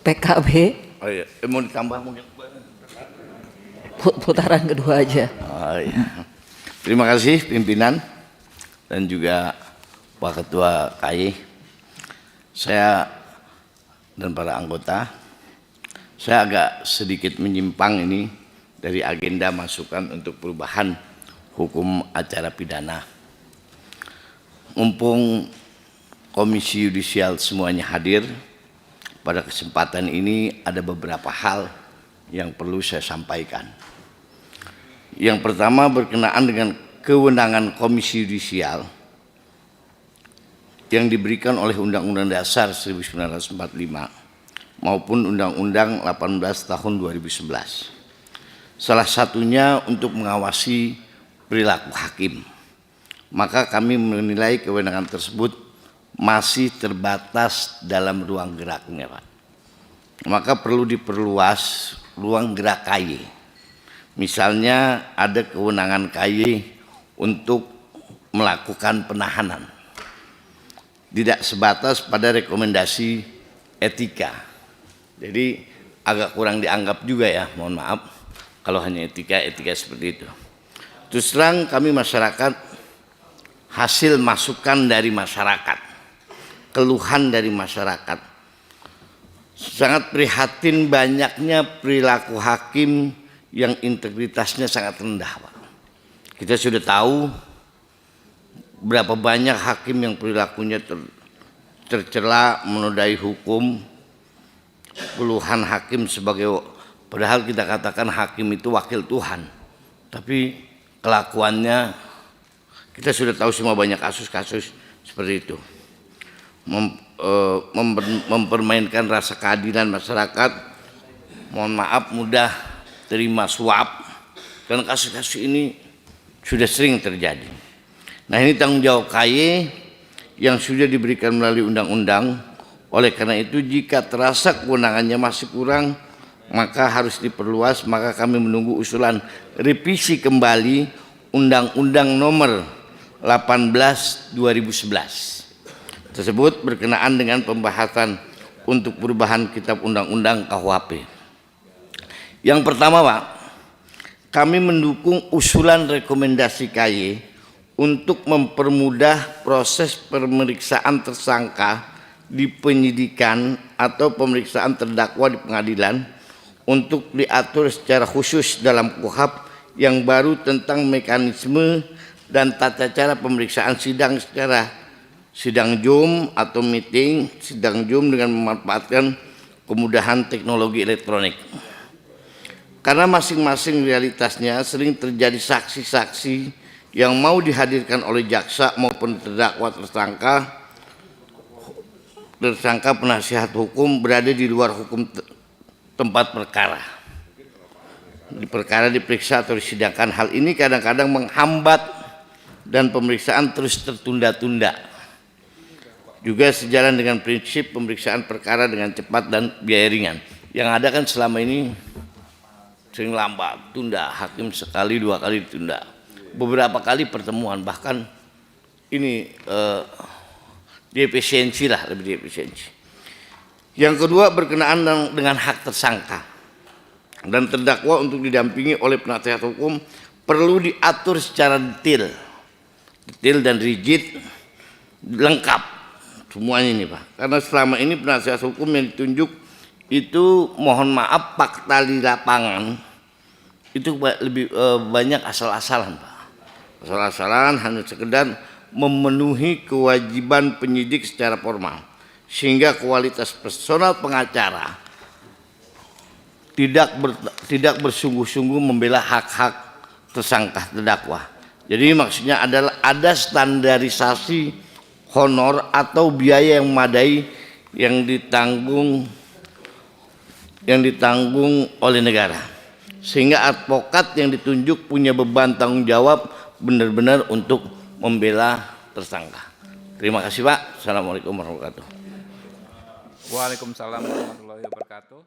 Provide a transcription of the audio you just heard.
PKB. Oh iya, mau ditambah mungkin Putaran kedua aja. oh iya. Terima kasih pimpinan dan juga Pak Ketua KAI. Saya dan para anggota, saya agak sedikit menyimpang ini dari agenda masukan untuk perubahan hukum acara pidana. Mumpung Komisi Yudisial semuanya hadir, pada kesempatan ini ada beberapa hal yang perlu saya sampaikan. Yang pertama berkenaan dengan kewenangan Komisi Yudisial yang diberikan oleh Undang-Undang Dasar 1945 maupun Undang-Undang 18 tahun 2011. Salah satunya untuk mengawasi perilaku hakim. Maka kami menilai kewenangan tersebut masih terbatas dalam ruang geraknya, Pak. Maka perlu diperluas ruang gerak KAI. Misalnya ada kewenangan KAI untuk melakukan penahanan. Tidak sebatas pada rekomendasi etika. Jadi agak kurang dianggap juga ya, mohon maaf kalau hanya etika seperti itu. Terus terang kami masyarakat, hasil masukan dari masyarakat, keluhan dari masyarakat, sangat prihatin banyaknya perilaku hakim yang integritasnya sangat rendah, Pak. Kita sudah tahu berapa banyak hakim yang perilakunya tercela, menodai hukum, puluhan hakim padahal kita katakan hakim itu wakil Tuhan, tapi kelakuannya kita sudah tahu semua, banyak kasus-kasus seperti itu. Mempermainkan rasa keadilan masyarakat, mohon maaf mudah terima suap, karena kasus-kasus ini sudah sering terjadi. Nah, ini tanggung jawab KAI yang sudah diberikan melalui undang-undang. Oleh karena itu jika terasa kewenangannya masih kurang, maka harus diperluas. Maka kami menunggu usulan revisi kembali Undang-Undang Nomor 18 2011 tersebut berkenaan dengan pembahasan untuk perubahan Kitab Undang-Undang KUHP. Yang pertama, Pak, kami mendukung usulan rekomendasi KAI untuk mempermudah proses pemeriksaan tersangka di penyidikan atau pemeriksaan terdakwa di pengadilan untuk diatur secara khusus dalam KUHP yang baru tentang mekanisme dan tata cara pemeriksaan sidang secara sidang Zoom atau meeting sidang Zoom dengan memanfaatkan kemudahan teknologi elektronik. Karena masing-masing realitasnya sering terjadi saksi-saksi yang mau dihadirkan oleh jaksa maupun terdakwa tersangka penasihat hukum berada di luar hukum tempat perkara. Di perkara diperiksa atau disidangkan, hal ini kadang-kadang menghambat dan pemeriksaan terus tertunda-tunda. Juga sejalan dengan prinsip pemeriksaan perkara dengan cepat dan biaya ringan. Yang ada kan selama ini sering lambat, tunda, hakim sekali dua kali ditunda, beberapa kali pertemuan, bahkan ini diefisiensi lah, lebih diefisiensi. Yang kedua berkenaan dengan hak tersangka dan terdakwa untuk didampingi oleh penasihat hukum perlu diatur secara detail dan rigid, lengkap semuanya ini, Pak. Karena selama ini penasihat hukum yang ditunjuk itu, mohon maaf, fakta di lapangan itu lebih banyak asal-asalan, Pak. Asal-asalan, hanya sekedar memenuhi kewajiban penyidik secara formal, sehingga kualitas personal pengacara tidak bersungguh-sungguh membela hak-hak tersangka terdakwa. Jadi maksudnya adalah ada standarisasi honor atau biaya yang memadai yang ditanggung oleh negara, sehingga advokat yang ditunjuk punya beban tanggung jawab benar-benar untuk membela tersangka. Terima kasih, Pak. Assalamualaikum warahmatullahi wabarakatuh. Waalaikumsalam warahmatullahi wabarakatuh.